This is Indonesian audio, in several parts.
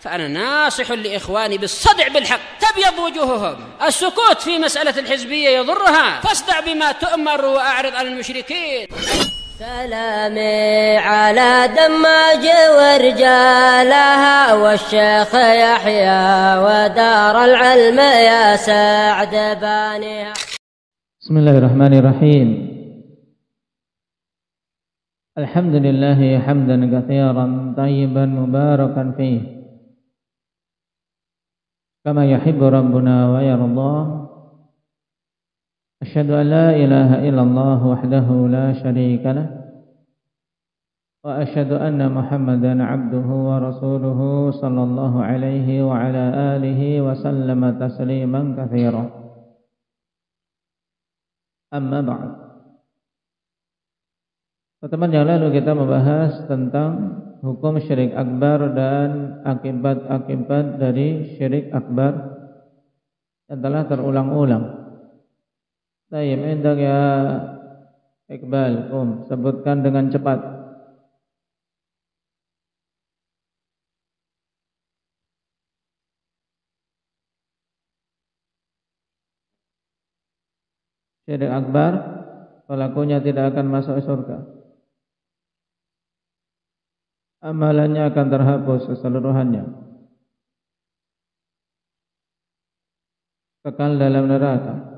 فأنا ناصح لإخواني بالصدع بالحق تبيض وجوههم. السكوت في مسألة الحزبية يضرها، فاصدع بما تؤمر وأعرض عن المشركين. سلامي على دماج ورجالها والشيخ يحيى ودار العلم يا سعد بانيها. بسم الله الرحمن الرحيم. الحمد لله حمدا كثيرا طيبا مباركا فيه كما يحب ربنا ويرضى. أشهد أن لا إله إلا الله وحده لا شريك له وأشهد أن محمدا عبده ورسوله صلى الله عليه وعلى آله وسلم تسليما كثيرا. أما بعد. Pertemuan yang lalu kita membahas tentang hukum syirik akbar dan akibat-akibat dari syirik akbar yang telah terulang-ulang. Tayyib, indak ya Iqbal, sebutkan dengan cepat. Syirik akbar pelakunya tidak akan masuk surga. Amalannya akan terhapus keseluruhannya, kekal dalam neraka.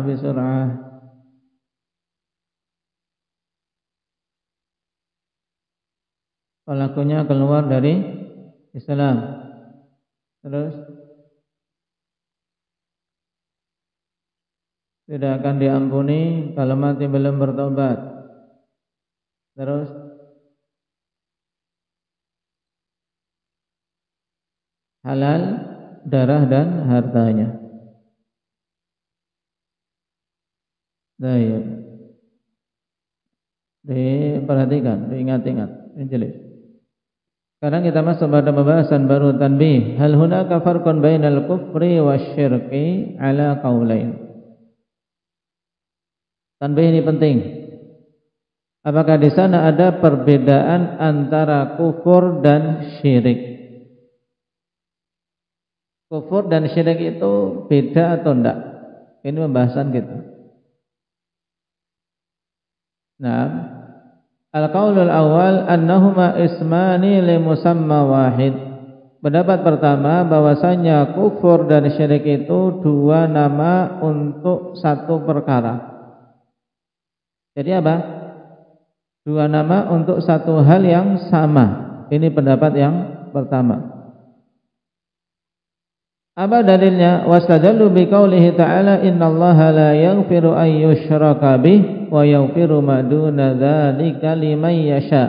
Bisurah. Pelakunya keluar dari Islam. Terus tidak akan diampuni kalau mati belum bertobat. Terus halal darah dan hartanya. Baik. Diperhatikan, diingat-ingat. Ini jelas. Sekarang kita masuk pada pembahasan baru, tanbih. Hal hunaka farqun bainal kufri wasyirki ala qaulain. Tanbih ini penting. Apakah di sana ada perbedaan antara kufur dan syirik? Kufur dan syirik itu beda atau enggak? Ini pembahasan kita. Nah, al-qaulul awal annahuma ismani li musamma wahid. Pendapat pertama bahwasanya kufur dan syirik itu dua nama untuk satu perkara. Jadi apa? Dua nama untuk satu hal yang sama. Ini pendapat yang pertama. Apa dalilnya? Wastadallu biqaulihi ta'ala innallaha la yaghfiru an yushraka bih wa yaghfiru ma duna dzalika liman yasha.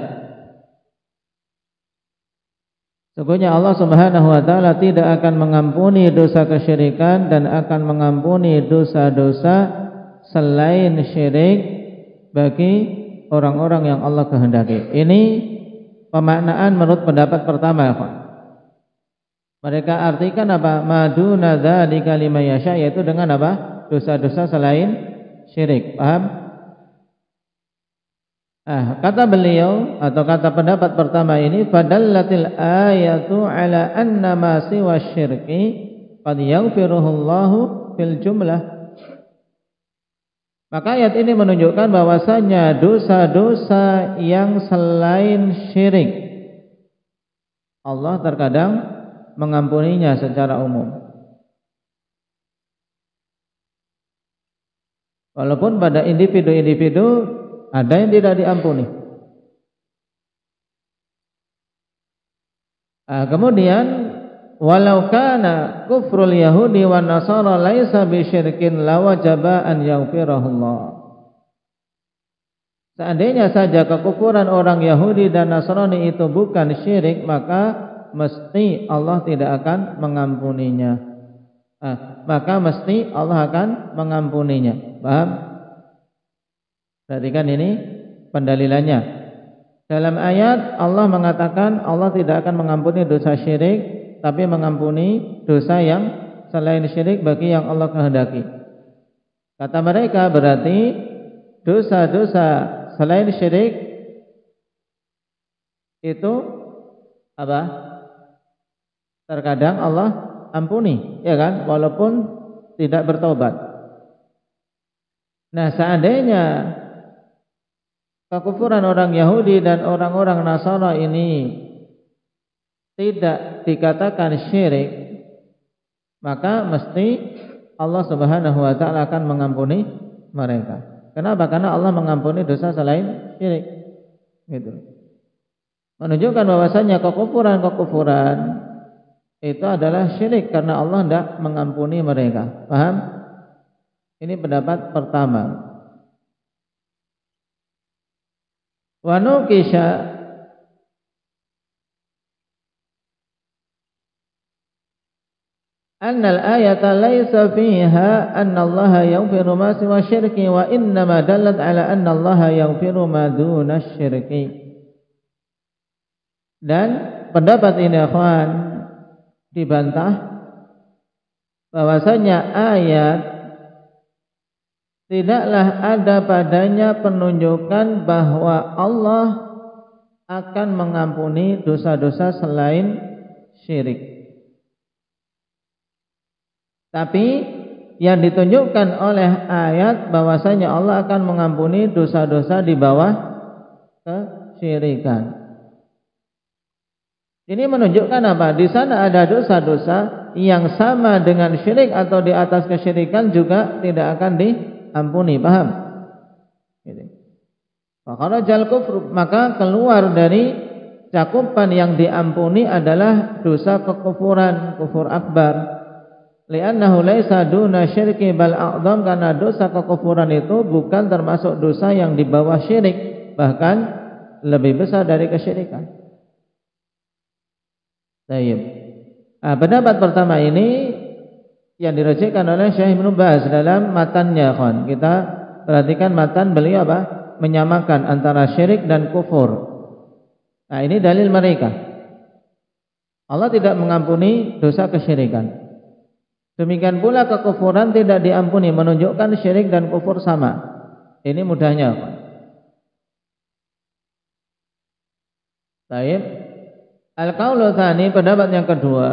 Sesungguhnya Allah Subhanahu wa taala tidak akan mengampuni dosa kesyirikan dan akan mengampuni dosa-dosa selain syirik bagi orang-orang yang Allah kehendaki. Ini pemaknaan menurut pendapat pertama, ya. Mereka artikan apa? Maduna dzalika liman yasha, yaitu dengan apa? Dosa-dosa selain syirik. Paham? Kata beliau atau kata pendapat pertama ini, fadallatil ayatu ala anna ma siwa syirki qad yaghfiruhullahu fil jumlah. Maka ayat ini menunjukkan bahwasanya dosa-dosa yang selain syirik Allah terkadang mengampuninya secara umum. Walaupun pada individu-individu ada yang tidak diampuni. Kemudian walau kana kufrul yahudi wan nasara laisa bisyirkin lawajaba an yaghfirahullah. Seandainya saja kekufuran orang Yahudi dan Nasrani itu bukan syirik, maka mesti Allah tidak akan mengampuninya. Maka mesti Allah akan mengampuninya. Paham? Perhatikan ini pendalilannya. Dalam ayat Allah mengatakan Allah tidak akan mengampuni dosa syirik, tapi mengampuni dosa yang selain syirik bagi yang Allah kehendaki. Kata mereka berarti dosa-dosa selain syirik itu apa? Terkadang Allah ampuni, ya kan? Walaupun tidak bertobat. Nah, seandainya kekufuran orang Yahudi dan orang-orang Nasara ini tidak dikatakan syirik, maka mesti Allah Subhanahu wa taala akan mengampuni mereka. Kenapa? Karena Allah mengampuni dosa selain syirik. Gitu. Menunjukkan bahwasanya kekufuran itu adalah syirik karena Allah tidak mengampuni mereka. Paham? Ini pendapat pertama. Wa nuqisha anna al-ayata laysa fiha anna Allah yaghfiru ma siwa syirki wa innama dallat ala anna Allah yaghfiru ma duna syirki. Dan pendapat ini akhwan dibantah bahwasanya ayat tidaklah ada padanya penunjukan bahwa Allah akan mengampuni dosa-dosa selain syirik. Tapi yang ditunjukkan oleh ayat bahwasanya Allah akan mengampuni dosa-dosa di bawah kesyirikan. Ini menunjukkan apa? Di sana ada dosa-dosa yang sama dengan syirik atau di atas kesyirikan juga tidak akan diampuni. Paham? Fakharajal kufr, maka keluar dari cakupan yang diampuni adalah dosa kekufuran, kufur akbar. Li'annahu laisa duna syirki bal a'dham, karena dosa kekufuran itu bukan termasuk dosa yang di bawah syirik, bahkan lebih besar dari kesyirikan. Baik. Pendapat pertama ini yang dirujukkan oleh Syekh Ibnu Baz dalam matannya, kawan. Kita perhatikan matan beliau apa? Menyamakan antara syirik dan kufur. Nah, ini dalil mereka. Allah tidak mengampuni dosa kesyirikan. Demikian pula kekufuran tidak diampuni, menunjukkan syirik dan kufur sama. Ini mudahnya. Baik. Al-qaulu tsani, pendapat yang kedua,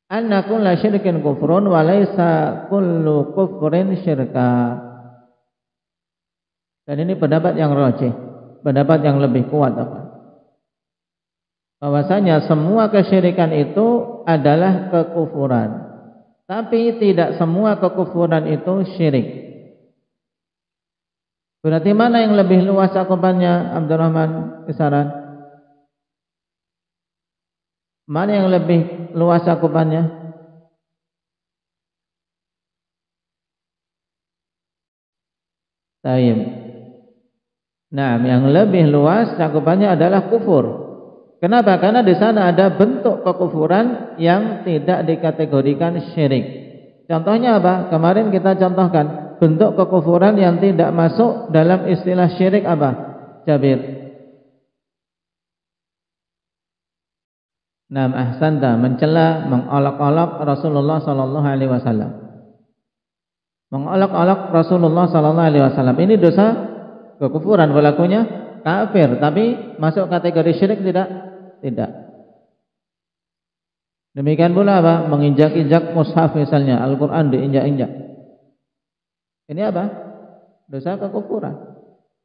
anna kullu syirkin kufrun wa laisa kullu kufrin syirka. Dan ini pendapat yang rajih, pendapat yang lebih kuat apa? Bahwasanya semua kesyirikan itu adalah kekufuran, tapi tidak semua kekufuran itu syirik. Berarti mana yang lebih luas cakupannya, Abdurrahman Kisaran? Mana yang lebih luas cakupannya? Tayyib. Nah, yang lebih luas cakupannya adalah kufur. Kenapa? Karena di sana ada bentuk kekufuran yang tidak dikategorikan syirik. Contohnya apa? Kemarin kita contohkan bentuk kekufuran yang tidak masuk dalam istilah syirik apa? Jabir. Nam ahsanta, mencela, mengolok-olok Rasulullah sallallahu alaihi wasallam. Mengolok-olok Rasulullah sallallahu alaihi wasallam ini dosa kekufuran, pelakunya kafir, tapi masuk kategori syirik tidak? Tidak. Demikian pula apa? Menginjak-injak mushaf misalnya, Al-Qur'an diinjak-injak. Ini apa? Dosa kekufuran,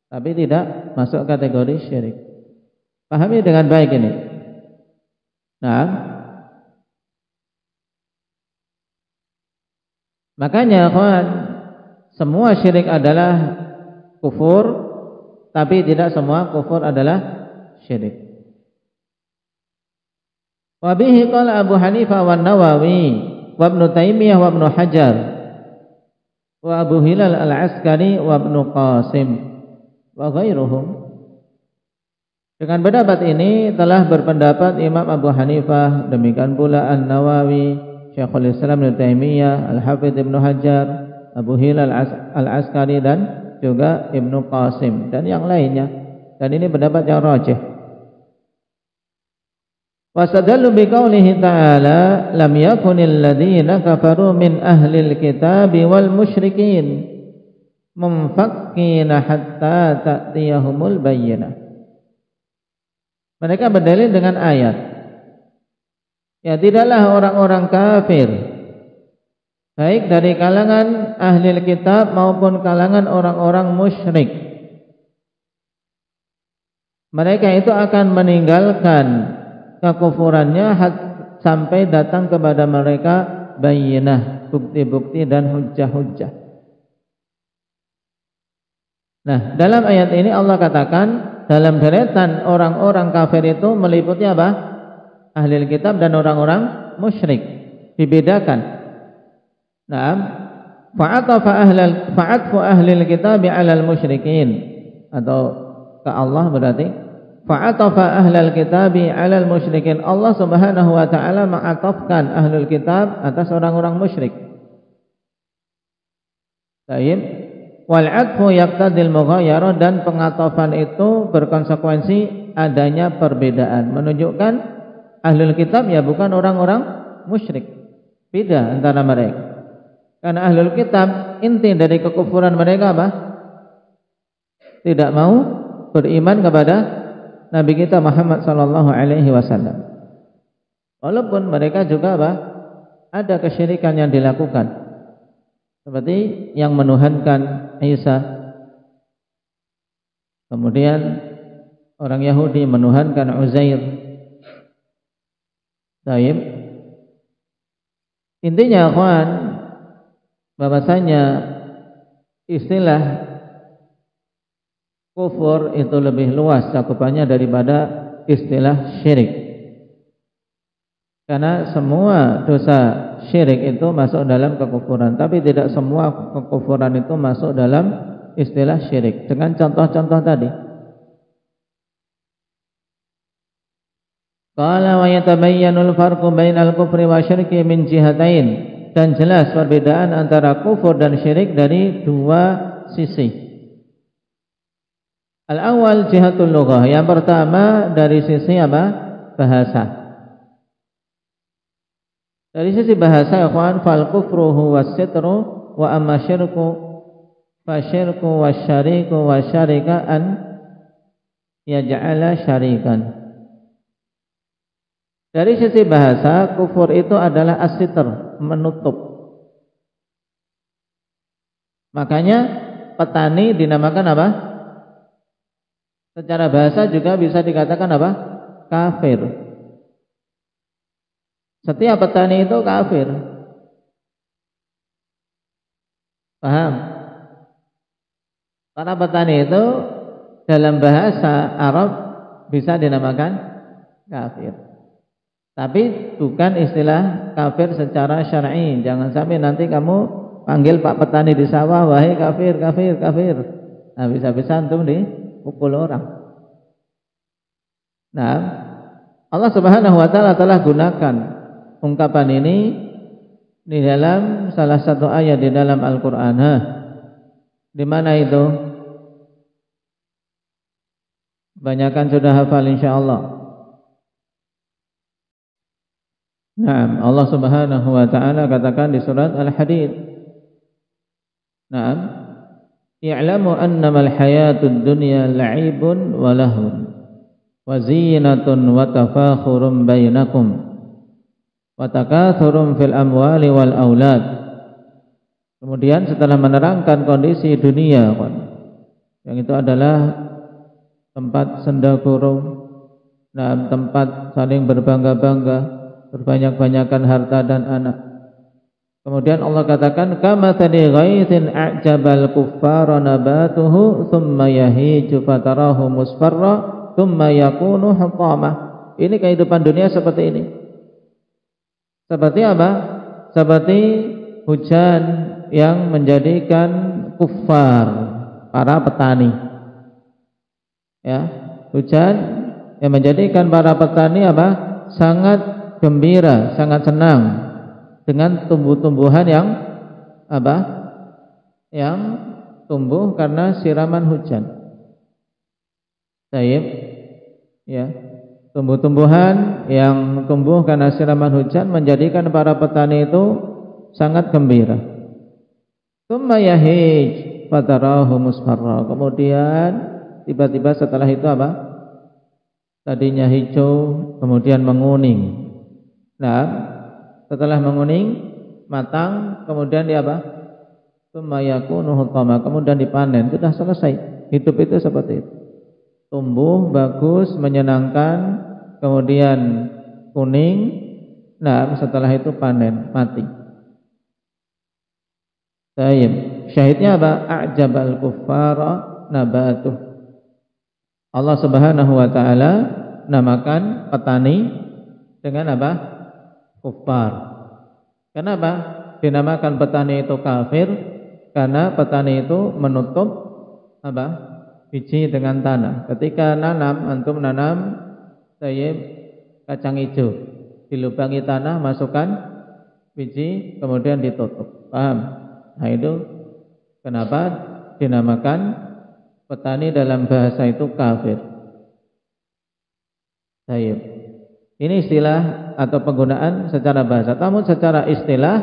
tapi tidak masuk kategori syirik. Pahami dengan baik ini. Nah, makanya kawan, semua syirik adalah kufur, tapi tidak semua kufur adalah syirik. Wa bihi qala Abu Hanifah wa Nawawi wa Ibnu Taimiyah wa Ibnu Hajar wa Abu Hilal Al-Askari wa Ibnu Qasim wa ghairuhum. Dengan pendapat ini telah berpendapat Imam Abu Hanifah, demikian pula An-Nawawi, Syekhul Islam Ibnu Taimiyah, Al-Hafidz Ibnu Hajar, Abu Hilal Al-Askari dan juga Ibnu Qasim dan yang lainnya. Dan ini pendapat yang rajih. Wastadallu biqaulihi ta'ala lam yakunil ladzina kafaru min ahlil kitabi wal musyrikin munfakkina hatta ta'tiyahumul bayyinah. Mereka berdalil dengan ayat, ya tidaklah orang-orang kafir baik dari kalangan ahli kitab maupun kalangan orang-orang musyrik, mereka itu akan meninggalkan kekufurannya sampai datang kepada mereka bayyinah, bukti-bukti dan hujjah-hujjah. Nah, dalam ayat ini Allah katakan dalam deretan orang-orang kafir itu meliputi apa? Ahli kitab dan orang-orang musyrik. Dibedakan. Naam, fa'atfu ahli kitab 'alal musyrikin, atau ke Allah berarti fa'atafa ahlal kitabi 'alal musyrikin. Allah Subhanahu wa taala mengatafkan ahlul kitab atas orang-orang musyrik. Baik. Wal 'atfu yaqtadil mughayyarah, dan pengatafan itu berkonsekuensi adanya perbedaan, menunjukkan ahlul kitab ya bukan orang-orang musyrik. Beda antara mereka. Karena ahlul kitab inti dari kekufuran mereka apa? Tidak mau beriman kepada Nabi kita Muhammad sallallahu alaihi wasallam. Walaupun mereka juga apa? Ada kesyirikan yang dilakukan. Seperti yang menuhankan Isa. Kemudian orang Yahudi menuhankan Uzair. Baik. Intinya akhwan, bahwasanya istilah kufur itu lebih luas cakupannya daripada istilah syirik. Karena semua dosa syirik itu masuk dalam kekufuran, tapi tidak semua kekufuran itu masuk dalam istilah syirik. Dengan contoh-contoh tadi. Qala wa yatabayyanul farqu bainal kufri wa syirki min jihatain, dan jelas perbedaan antara kufur dan syirik dari dua sisi. Al-awwal jihatul lughah, yang pertama dari sisi apa? Bahasa. Dari sisi bahasa, ikhwan, fal kufru huwas sitru wa amma syirku fa syirku wasyariku wasyarika an yaj'ala syarikan. Dari sisi bahasa, kufur itu adalah as-sitr, menutup. Makanya petani dinamakan apa? Secara bahasa juga bisa dikatakan apa? Kafir. Setiap petani itu kafir. Paham? Karena petani itu dalam bahasa Arab bisa dinamakan kafir. Tapi bukan istilah kafir secara syar'i. Jangan sampai nanti kamu panggil Pak petani di sawah, wahai kafir, kafir, kafir. Nah, bisa-bisa antum dipukul orang. Nah, Allah Subhanahu wa taala telah gunakan ungkapan ini di dalam salah satu ayat di dalam Al-Qur'an. Di mana itu? Banyakan sudah hafal insyaallah. Naam, Allah Subhanahu wa taala katakan di surat Al-Hadid. Naam, i'lamu annamal hayatud dunya la'ibun wa lahun wa zinatun wa tafakhurun bainakum wa takatsurun fil amwali wal aulad. Kemudian setelah menerangkan kondisi dunia, yang itu adalah tempat senda gurau, dan tempat saling berbangga-bangga, berbanyak-banyakan harta dan anak. Kemudian Allah katakan kamathali ghaithin a'jabal kuffara nabatuhu thumma yahiju fatarahu musfarra thumma yakunu hutamah. Ini kehidupan dunia seperti ini. Seperti apa? Seperti hujan yang menjadikan kuffar, para petani. Ya, hujan yang menjadikan para petani apa? Sangat gembira, sangat senang dengan tumbuh-tumbuhan yang apa? Yang tumbuh karena siraman hujan. Baik. Ya. tumbuh-tumbuhan yang tumbuh karena siraman hujan menjadikan para petani itu sangat gembira. Tsumma yahij fatarahu musfarra. Kemudian tiba-tiba setelah itu apa? Tadinya hijau kemudian menguning. Nah, setelah menguning matang kemudian dia apa? Tsumma yakunu hutama, kemudian dipanen. Sudah selesai. Hidup itu seperti itu. Tumbuh bagus, menyenangkan, kemudian kuning. Nah, setelah itu panen, mati. Baik. Syahidnya apa? A'jabal kuffara nabatuh. Allah Subhanahu wa taala namakan petani dengan apa? Kuffar. Kenapa dinamakan petani itu kafir? Karena petani itu menutup apa? Biji dengan tanah. Ketika antum nanam kacang hijau, dilubangi tanah, masukkan biji, kemudian ditutup. Paham? Nah, itu kenapa dinamakan petani dalam bahasa itu kafir. Baik. Ini istilah atau penggunaan secara bahasa. Namun secara istilah,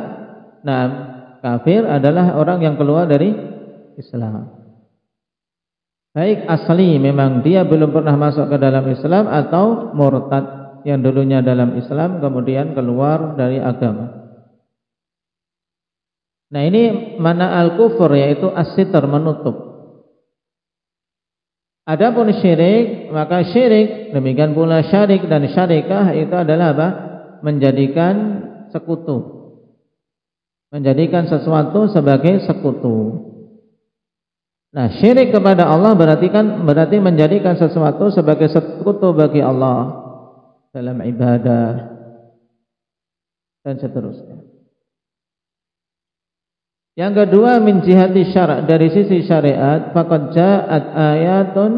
nah, kafir adalah orang yang keluar dari Islam. Baik asli memang dia belum pernah masuk ke dalam Islam, atau murtad yang dulunya dalam Islam kemudian keluar dari agama. Nah, ini mana al-kufur, yaitu as-sitr, menutup. Adapun syirik, maka syirik demikian pula syarik dan syarikah itu adalah apa? Menjadikan sekutu. Menjadikan sesuatu sebagai sekutu. Nah, syirik kepada Allah berarti menjadikan sesuatu sebagai sekutu bagi Allah dalam ibadah dan seterusnya. Yang kedua, min jihati syara', dari sisi syariat, faqad ja'at ayatun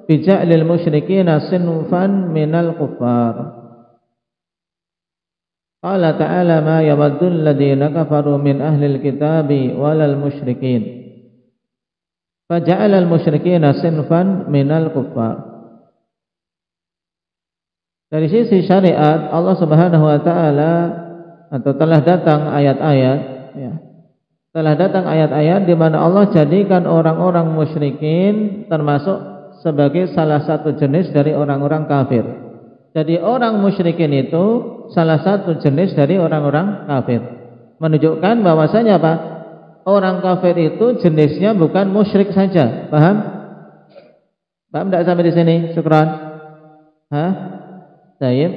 bi ja'lil musyrikin sinfan minal kuffar. Qala ta'ala ma yawaddu alladziina kafaru min ahlil kitabi walal musyrikin. Faja'ala al musyrikina sinfan minal kuffar. Dari sisi syariat, Allah Subhanahu wa taala atau telah datang ayat-ayat, ya. Telah datang ayat-ayat di mana Allah jadikan orang-orang musyrikin termasuk sebagai salah satu jenis dari orang-orang kafir. Jadi orang musyrikin itu salah satu jenis dari orang-orang kafir. Menunjukkan bahwasanya apa? Orang kafir itu jenisnya bukan musyrik saja. Paham? Paham tidak sampai di sini? Syukran. Hah? Baik.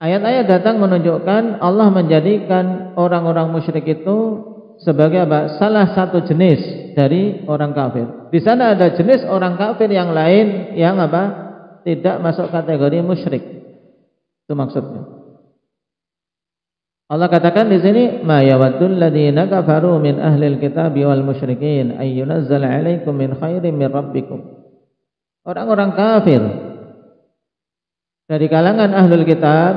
Ayat-ayat datang menunjukkan Allah menjadikan orang-orang musyrik itu sebagai apa? Salah satu jenis dari orang kafir. Di sana ada jenis orang kafir yang lain yang apa? Tidak masuk kategori musyrik. Itu maksudnya. Allah katakan di sini, ma yawaddul ladzina kafaru min ahlil kitabi wal musyrikin ay yunazzala 'alaikum min khairin min rabbikum. Orang-orang kafir dari kalangan ahlul kitab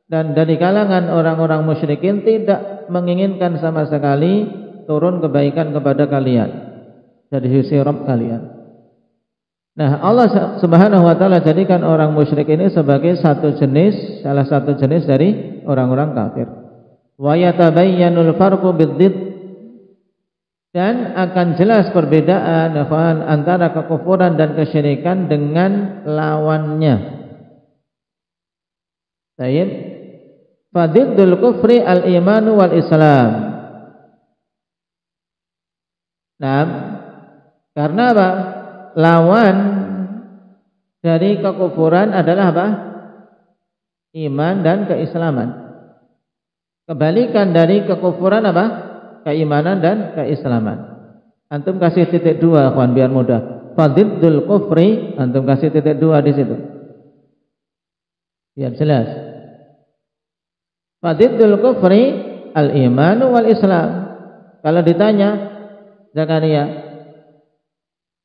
dan dari kalangan orang-orang musyrikin tidak menginginkan sama sekali turun kebaikan kepada kalian dari sisi Rabb kalian. Nah, Allah Subhanahu wa taala jadikan orang musyrik ini sebagai satu jenis, salah satu jenis dari orang-orang kafir. Wa yatabayyanul farqu bidzid, dan akan jelas perbedaan antara kekufuran dan kesyirikan dengan lawannya. Baik. Fadiddul kufri al-imanu wal islam. Nah, karena apa? Lawan dari kekufuran adalah apa? Iman dan keislaman. Kebalikan dari kekufuran apa? Keimanan dan keislaman. Antum kasih titik dua, kawan, biar mudah. Fadiddul kufri, antum kasih titik dua di situ. Biar jelas. Fadiddul kufri al-imanu wal islam. Kalau ditanya Zakaria,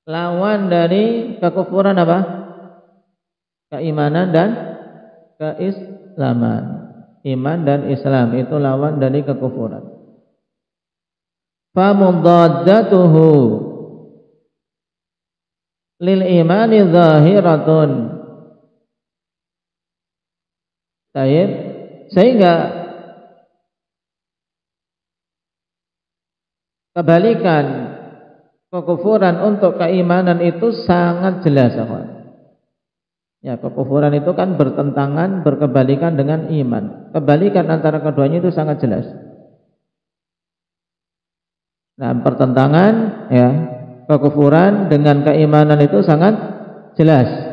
lawan dari kekufuran apa? Keimanan dan keislaman. Iman dan Islam itu lawan dari kekufuran. Fa mudaddatuhu lil imani zahiratun. Baik. Sehingga kebalikan kekufuran untuk keimanan itu sangat jelas, ya. Kekufuran itu kan bertentangan, berkebalikan dengan iman. Kebalikan antara keduanya itu sangat jelas. Nah, pertentangan, ya, kekufuran dengan keimanan itu sangat jelas.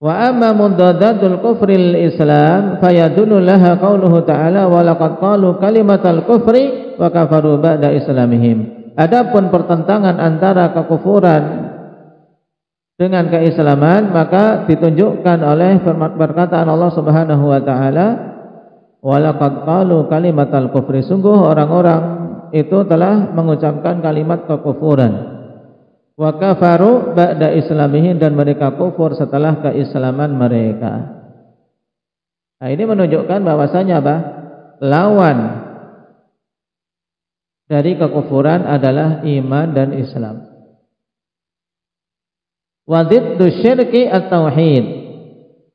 Wa amma mudadatul kufril Islam fayadullu laha qauluhu ta'ala wa laqad qalu kalimatal kufri wa kafaru ba'da islamihim. Adapun pertentangan antara kekufuran dengan keislaman maka ditunjukkan oleh perkataan Allah Subhanahu wa taala wa laqad qalu kalimatal kufri. Sungguh orang-orang itu telah mengucapkan kalimat kekufuran. Wa kafaru ba'da islamihim, dan mereka kufur setelah keislaman mereka. Nah, ini menunjukkan bahwasanya apa? Lawan dari kekufuran adalah iman dan Islam. Wadiddu syirki at-tauhid.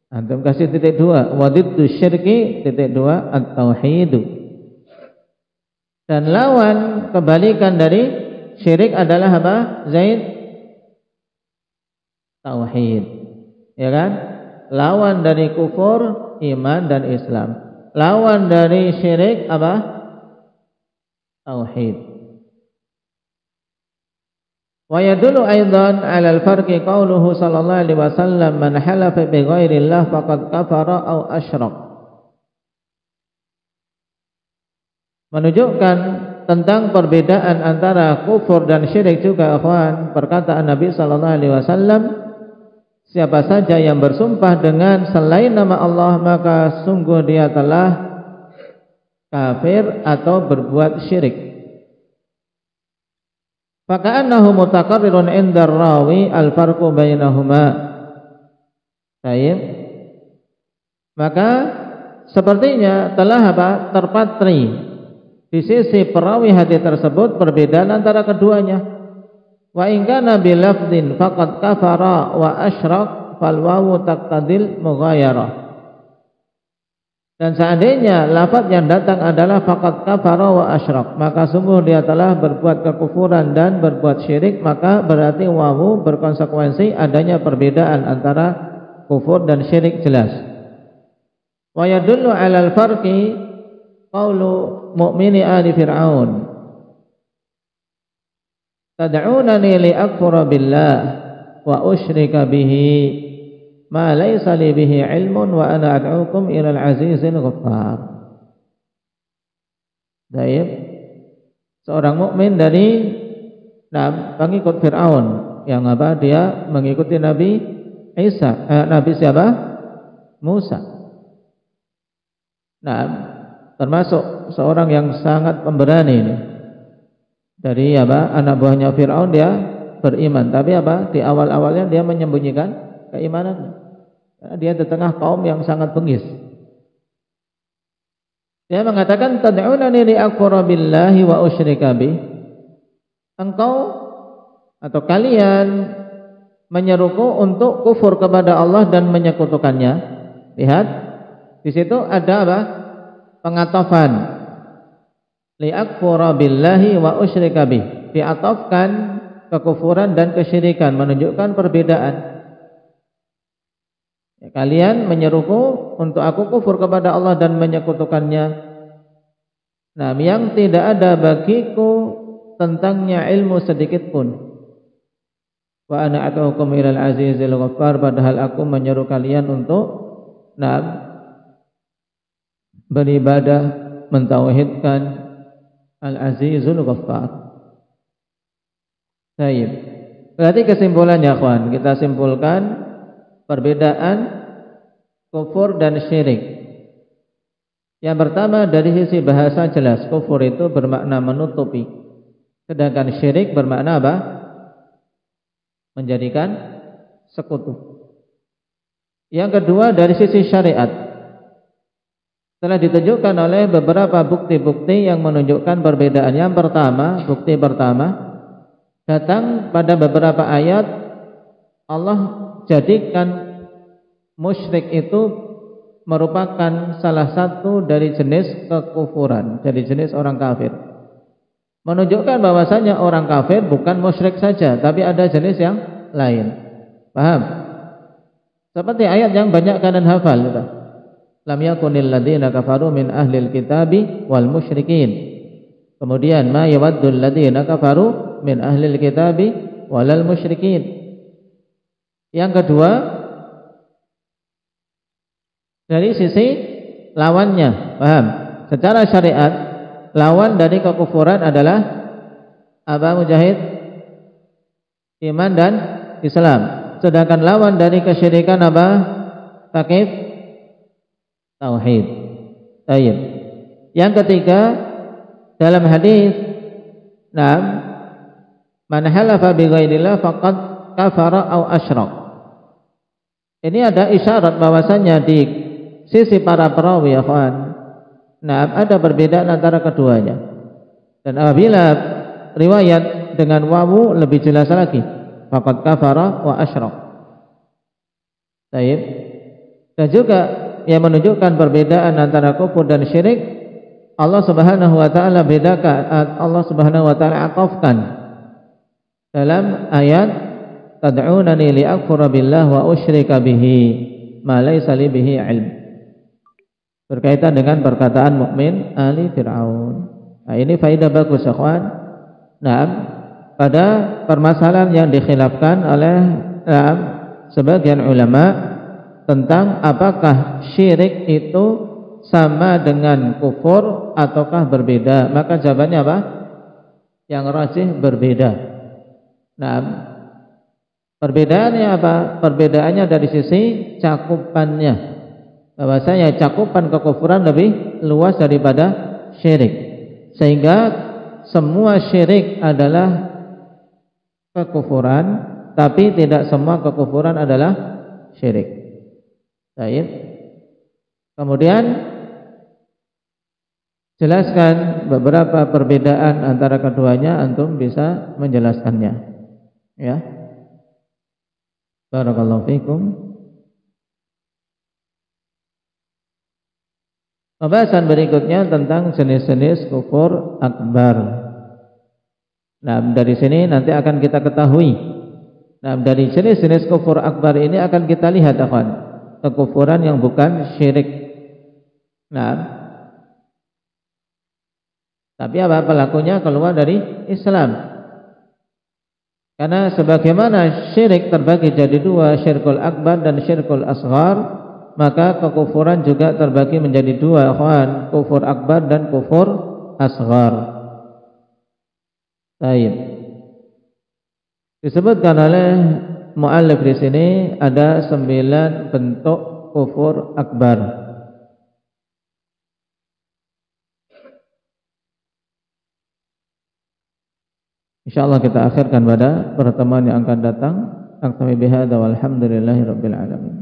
Antum kasih titik 2. Wadiddu syirki titik 2 at-tauhidu. Dan lawan kebalikan dari syirik adalah apa? Zaid? Tauhid. Ya kan? Lawan dari kufur iman dan Islam. Lawan dari syirik apa? Tauhid. Wa yadullu aidan 'ala al-farqi qauluhu sallallahu alaihi wasallam man halafa bi ghairillah faqad kafara aw asyrak. Menunjukkan tentang perbedaan antara kufur dan syirik juga, akhwan, perkataan Nabi sallallahu alaihi wasallam, siapa saja yang bersumpah dengan selain nama Allah maka sungguh dia telah kafir atau berbuat syirik. Faka'annahu mutaqarrirun 'inda ar-rawi al-farqu bainahuma. Baik. Maka sepertinya telah apa? Terpatri di sisi perawi hadis tersebut perbedaan antara keduanya. Wa in kana bi lafdhin faqad kafara wa asyrak fal wawu taqtadil mughayarah. Dan seandainya lafaz yang datang adalah faqad kafara wa asyrak, maka sungguh dia telah berbuat kekufuran dan berbuat syirik, maka berarti wawu berkonsekuensi adanya perbedaan antara kufur dan syirik jelas. Wa yadullu 'alal farqi qaulu mu'mini ali fir'aun tad'unani li akfura billah wa usyrika bihi ma laysa li bihi ilmun wa ana ad'ukum ila al-azizil ghaffar. Baik, seorang mukmin dari pengikut Fir'aun yang apa? Dia mengikuti Nabi Isa, Nabi siapa? Musa. Termasuk seorang yang sangat pemberani ini. Dari apa? Anak buahnya Fir'aun dia beriman, tapi apa? Di awal-awalnya dia menyembunyikan keimanannya. Karena dia di tengah kaum yang sangat bengis. Dia mengatakan tad'unani li akfura billahi wa usyrika bih. Engkau atau kalian menyeruku untuk kufur kepada Allah dan menyekutukannya. Lihat, di situ ada apa? Pengatofan li akfura billahi wa usyrika bih, diatofkan kekufuran dan kesyirikan, menunjukkan perbedaan. Ya, kalian menyeruku untuk aku kufur kepada Allah dan menyekutukannya. Nah, yang tidak ada bagiku tentangnya ilmu sedikit pun. Wa ana atukum ilal azizil ghaffar, padahal aku menyeru kalian untuk beribadah, mentauhidkan Al-Azizul Ghaffar. Baik. Berarti kesimpulannya, kawan, kita simpulkan perbedaan kufur dan syirik. Yang pertama, dari sisi bahasa jelas, kufur itu bermakna menutupi, sedangkan syirik bermakna apa? Menjadikan sekutu. Yang kedua, dari sisi syariat, telah ditunjukkan oleh beberapa bukti-bukti yang menunjukkan perbedaan. Yang pertama, bukti pertama datang pada beberapa ayat. Allah jadikan musyrik itu merupakan salah satu dari jenis kekufuran, dari jenis orang kafir. Menunjukkan bahwasanya orang kafir bukan musyrik saja, tapi ada jenis yang lain. Paham? Seperti ayat yang banyak kalian hafal. Lam yakunil ladzina kafaru min ahlil kitabi wal musyrikin. Kemudian ma yawaddul ladzina kafaru min ahlil kitabi walal musyrikin. Yang kedua, dari sisi lawannya, paham? Secara syariat, lawan dari kekufuran adalah apa, Mujahid? Iman dan Islam. Sedangkan lawan dari kesyirikan apa? Takif? Tauhid. Baik. Yang ketiga, dalam hadis, "Naam, man halafa bi ghairillah faqad kafara aw asyrak." Ini ada isyarat bahwasanya di sisi para perawi, ya kawan, nah, ada perbedaan antara keduanya. Dan apabila riwayat dengan wawu lebih jelas lagi, faqad kafara wa asyrak. Baik. Dan juga yang menunjukkan perbedaan antara kufur dan syirik, Allah Subhanahu wa taala bedakan, Allah Subhanahu wa taala atafkan dalam ayat tad'unani li'akfura billah wa usyrika bihi ma laysa li bihi ilm, berkaitan dengan perkataan mukmin ali Fir'aun. Nah, ini faedah bagus, ikhwan. Nah, pada permasalahan yang dikhilafkan oleh sebagian ulama tentang apakah syirik itu sama dengan kufur ataukah berbeda, maka jawabannya apa? Yang rajih berbeda. Nah, perbedaannya apa? Perbedaannya dari sisi cakupannya, bahwasanya cakupan kekufuran lebih luas daripada syirik, sehingga semua syirik adalah kekufuran, tapi tidak semua kekufuran adalah syirik. Baik. Kemudian jelaskan beberapa perbedaan antara keduanya, antum bisa menjelaskannya. Ya. Barakallahu fikum. Pembahasan berikutnya tentang jenis-jenis kufur akbar. Nah, dari sini nanti akan kita ketahui. Nah, dari jenis-jenis kufur akbar ini akan kita lihat, akan kekufuran yang bukan syirik. Nah, tapi apa pelakunya keluar dari Islam? Karena sebagaimana syirik terbagi jadi dua, syirkul akbar dan syirkul asghar, maka kekufuran juga terbagi menjadi dua, ikhwan, kufur akbar dan kufur asghar. Baik. Disebutkan oleh mu'allif di sini ada 9 bentuk kufur akbar. Insyaallah kita akhirkan pada pertemuan yang akan datang. Aktami bihadza walhamdulillahi rabbil alamin.